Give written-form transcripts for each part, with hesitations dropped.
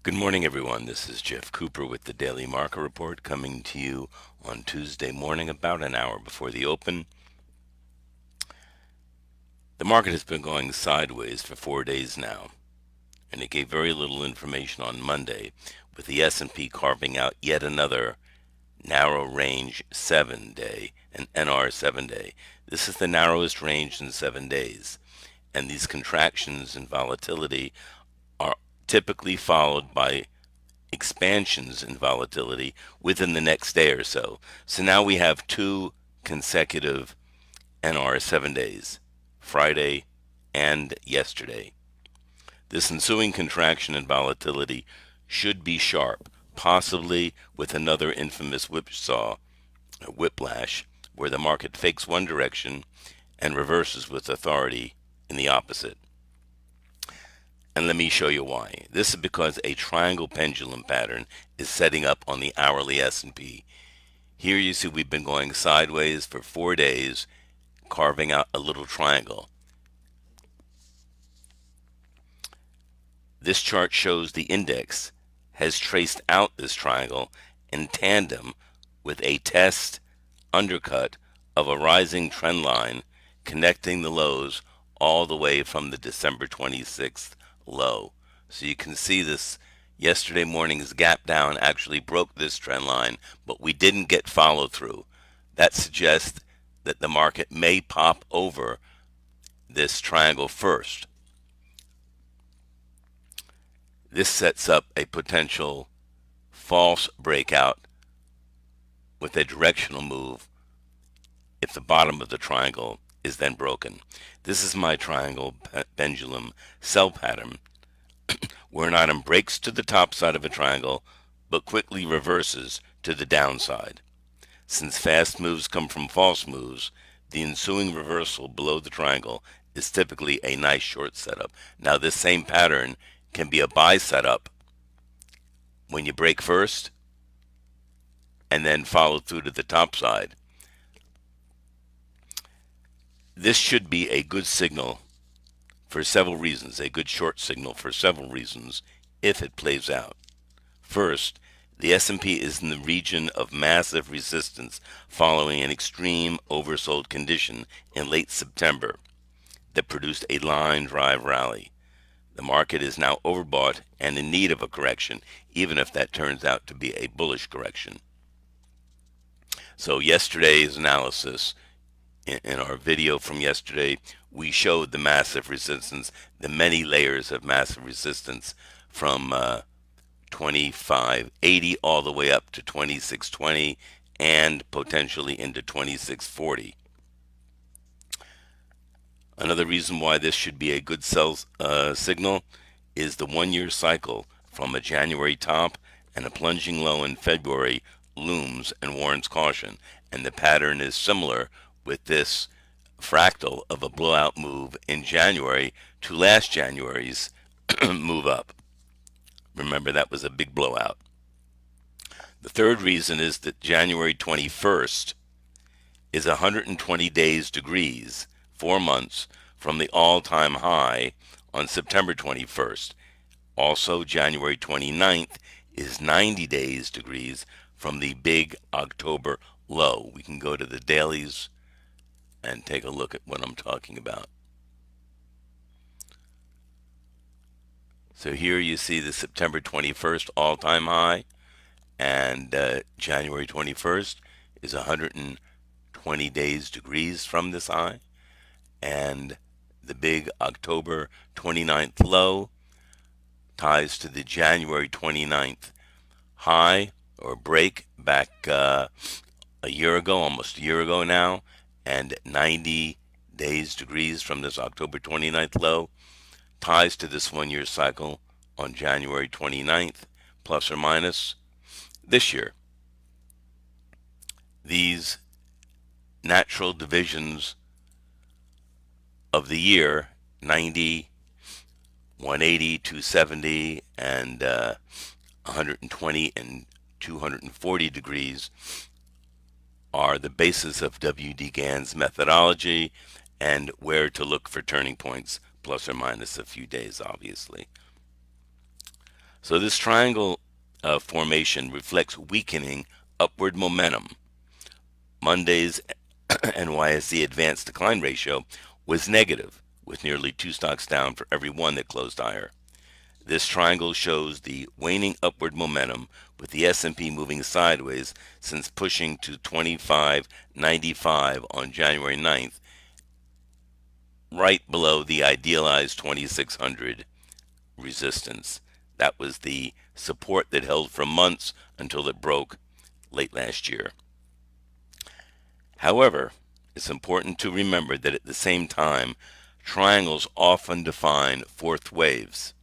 Good morning, everyone. This is Jeff Cooper with the Daily Market Report coming to you on Tuesday morning, about an hour before the open. The market has been going sideways for 4 days now, and it gave very little information on Monday, with the S&P carving out yet another narrow range 7-day, an NR 7-day. This is the narrowest range in 7 days, and these contractions in volatility are typically followed by expansions in volatility within the next day or so. So now we have two consecutive NR 7 days, Friday and yesterday. This ensuing contraction in volatility should be sharp, possibly with another infamous whiplash, where the market fakes one direction and reverses with authority in the opposite. And let me show you why. This is because a triangle pendulum pattern is setting up on the hourly S&P. Here you see we've been going sideways for 4 days, carving out a little triangle. This chart shows the index has traced out this triangle in tandem with a test undercut of a rising trend line connecting the lows all the way from the December 26th low. So you can see this yesterday morning's gap down actually broke this trend line, but we didn't get follow through. That suggests that the market may pop over this triangle first. This sets up a potential false breakout with a directional move if the bottom of the triangle is then broken. This is my triangle pendulum sell pattern, where an item breaks to the top side of a triangle but quickly reverses to the downside. Since fast moves come from false moves, the ensuing reversal below the triangle is typically a nice short setup. Now, this same pattern can be a buy setup when you break first and then follow through to the top side. This should be a good signal for several reasons, a good short signal for several reasons if it plays out. First, the S&P is in the region of massive resistance following an extreme oversold condition in late September that produced a line drive rally. The market is now overbought and in need of a correction, even if that turns out to be a bullish correction. So yesterday's analysis, in our video from yesterday, we showed the massive resistance, the many layers of massive resistance from 2580 all the way up to 2620 and potentially into 2640. Another reason why this should be a good sell signal is the 1-year cycle from a January top and a plunging low in February looms and warrants caution, and the pattern is similar with this fractal of a blowout move in January to last January's move up. Remember, that was a big blowout. The third reason is that January 21st is 120 days degrees, 4 months from the all-time high on September 21st. Also, January 29th is 90 days degrees from the big October low. We can go to the dailies and take a look at what I'm talking about. So here you see the September 21st all-time high, and January 21st is 120 days degrees from this high, and the big October 29th low ties to the January 29th high or break back a year ago, almost a year ago now, and 90 days degrees from this October 29th low ties to this 1-year cycle on January 29th, plus or minus, this year. These natural divisions of the year, 90, 180, 270, and 120 and 240 degrees, are the basis of W.D. Gann's methodology and where to look for turning points, plus or minus a few days, obviously. So this triangle formation reflects weakening upward momentum. Monday's NYSE advanced decline ratio was negative, with nearly two stocks down for every one that closed higher. This triangle shows the waning upward momentum, with the S&P moving sideways since pushing to 2595 on January 9th, right below the idealized 2600 resistance. That was the support that held for months until it broke late last year. However, it's important to remember that at the same time, triangles often define fourth waves.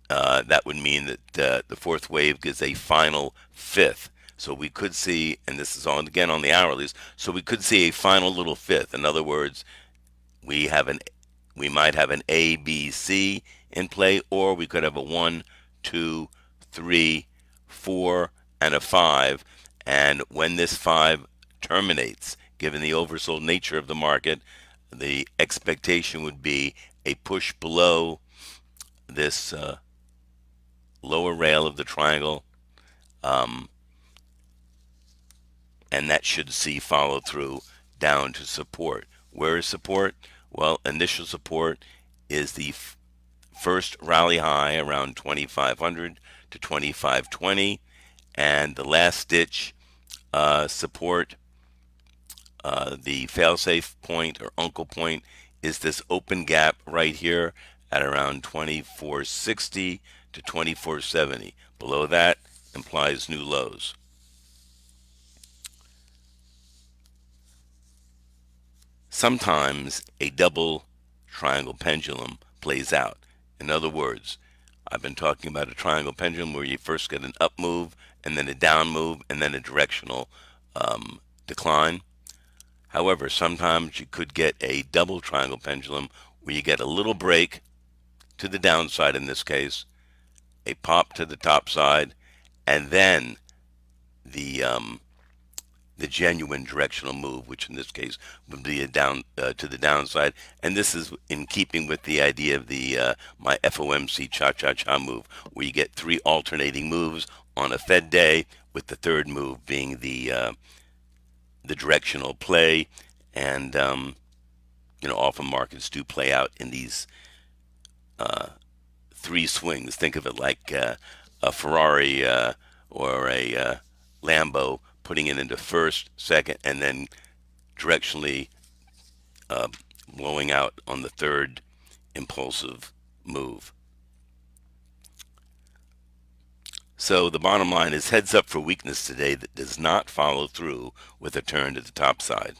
That would mean that the fourth wave gives a final fifth. So we could see, and this is on again on the hourlies, so we could see a final little fifth. In other words, we might have an A, B, C in play, or we could have a 1, 2, 3, 4, and a 5. And when this 5 terminates, given the oversold nature of the market, the expectation would be a push below this lower rail of the triangle, um, and that should see follow through down to support. Where is support? Well, initial support is the first rally high around 2500 to 2520, and the last ditch support, the failsafe point or uncle point, is this open gap right here at around 2460 to 2470. Below that implies new lows. Sometimes a double triangle pendulum plays out. In other words, I've been talking about a triangle pendulum where you first get an up move and then a down move and then a directional decline. However, sometimes you could get a double triangle pendulum where you get a little break to the downside in this case, a pop to the top side, and then the genuine directional move, which in this case would be a down to the downside. And this is in keeping with the idea of the my FOMC cha-cha-cha move, where you get three alternating moves on a Fed day, with the third move being the directional play. And often markets do play out in these three swings. Think of it like a Ferrari or a Lambo, putting it into first, second, and then directionally blowing out on the third impulsive move. So the bottom line is heads up for weakness today that does not follow through with a turn to the top side.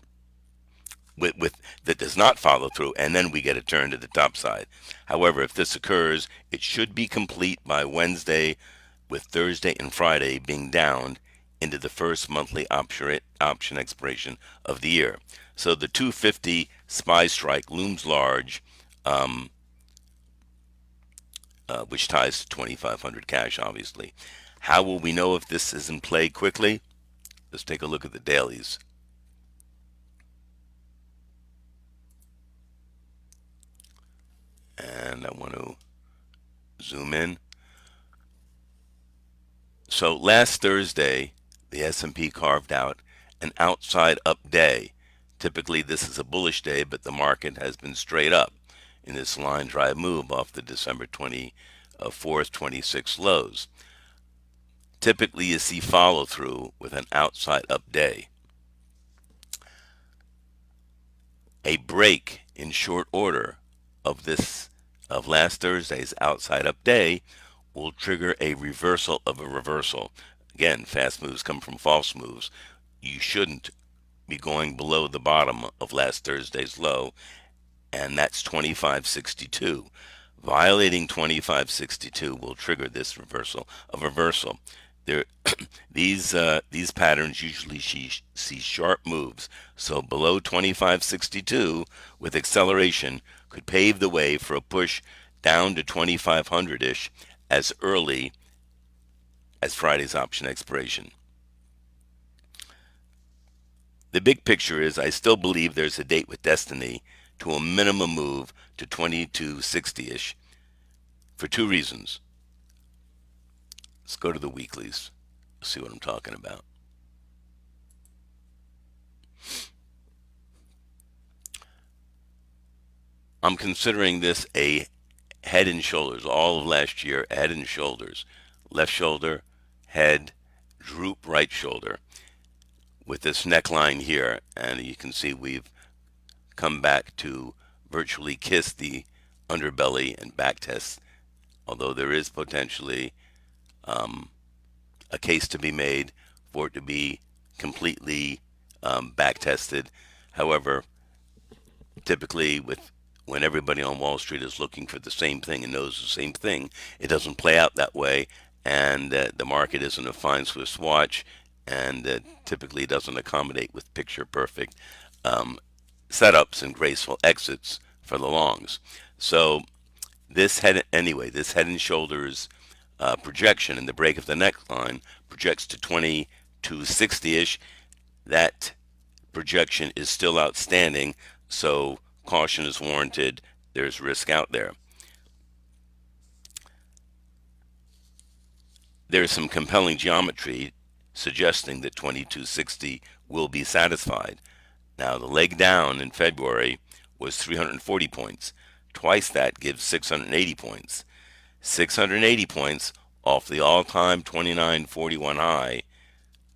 That does not follow through, and then we get a turn to the top side. However, if this occurs, it should be complete by Wednesday, with Thursday and Friday being down into the first monthly option expiration of the year. So the 250 SPY strike looms large, which ties to 2,500 cash, obviously. How will we know if this is in play quickly? Let's take a look at the dailies. And I want to zoom in. So last Thursday, the S&P carved out an outside up day. Typically, this is a bullish day, but the market has been straight up in this line drive move off the December 24th, 26 lows. Typically, you see follow through with an outside up day. A break in short order of last Thursday's outside up day will trigger a reversal of a reversal. Again, fast moves come from false moves. You shouldn't be going below the bottom of last Thursday's low, and that's 2562. Violating 2562 will trigger this reversal. There, these patterns usually see sharp moves. So below 2562 with acceleration could pave the way for a push down to 2500-ish as early as Friday's option expiration. The big picture is I still believe there's a date with destiny to a minimum move to 2260-ish for two reasons. Let's go to the weeklies. See what I'm talking about. I'm considering this a head and shoulders. All of last year, head and shoulders. Left shoulder, head, droop right shoulder. With this neckline here, and you can see we've come back to virtually kiss the underbelly and back test, although there is potentially a case to be made for it to be completely back tested. However, typically when everybody on Wall Street is looking for the same thing and knows the same thing, it doesn't play out that way, and the market isn't a fine Swiss watch, and typically doesn't accommodate with picture perfect setups and graceful exits for the longs. So this head and shoulders projection in the break of the neckline projects to 2260-ish. That projection is still outstanding, so caution is warranted. There's risk out there. There's some compelling geometry suggesting that 2260 will be satisfied. Now, the leg down in February was 340 points. Twice that gives 680 points. 680 points off the all-time 2941 high,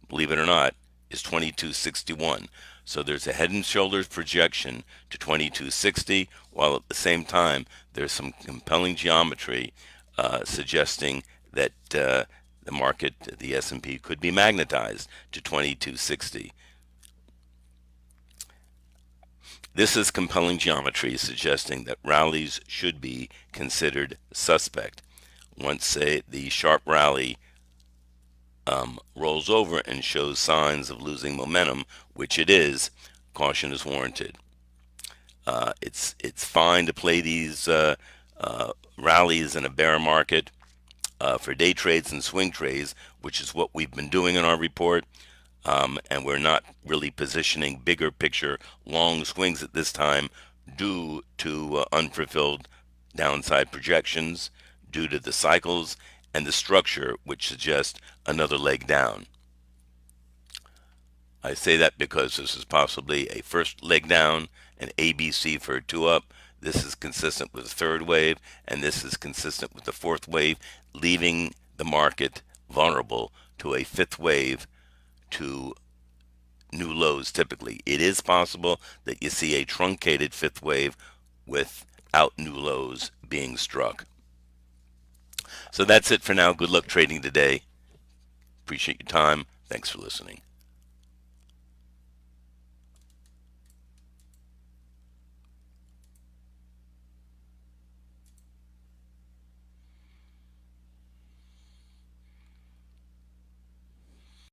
believe it or not, is 2261. So there's a head and shoulders projection to 2260, while at the same time there's some compelling geometry suggesting that the market, the S&P, could be magnetized to 2260. This is compelling geometry suggesting that rallies should be considered suspect. Once, say, the sharp rally rolls over and shows signs of losing momentum, which it is, caution is warranted. It's fine to play these rallies in a bear market for day trades and swing trades, which is what we've been doing in our report. And we're not really positioning bigger picture long swings at this time due to unfulfilled downside projections, due to the cycles and the structure, which suggests another leg down. I say that because this is possibly a first leg down, an ABC for a two up. This is consistent with the third wave, and this is consistent with the fourth wave, leaving the market vulnerable to a fifth wave, to new lows typically. It is possible that you see a truncated fifth wave without new lows being struck. So that's it for now. Good luck trading today. Appreciate your time. Thanks for listening.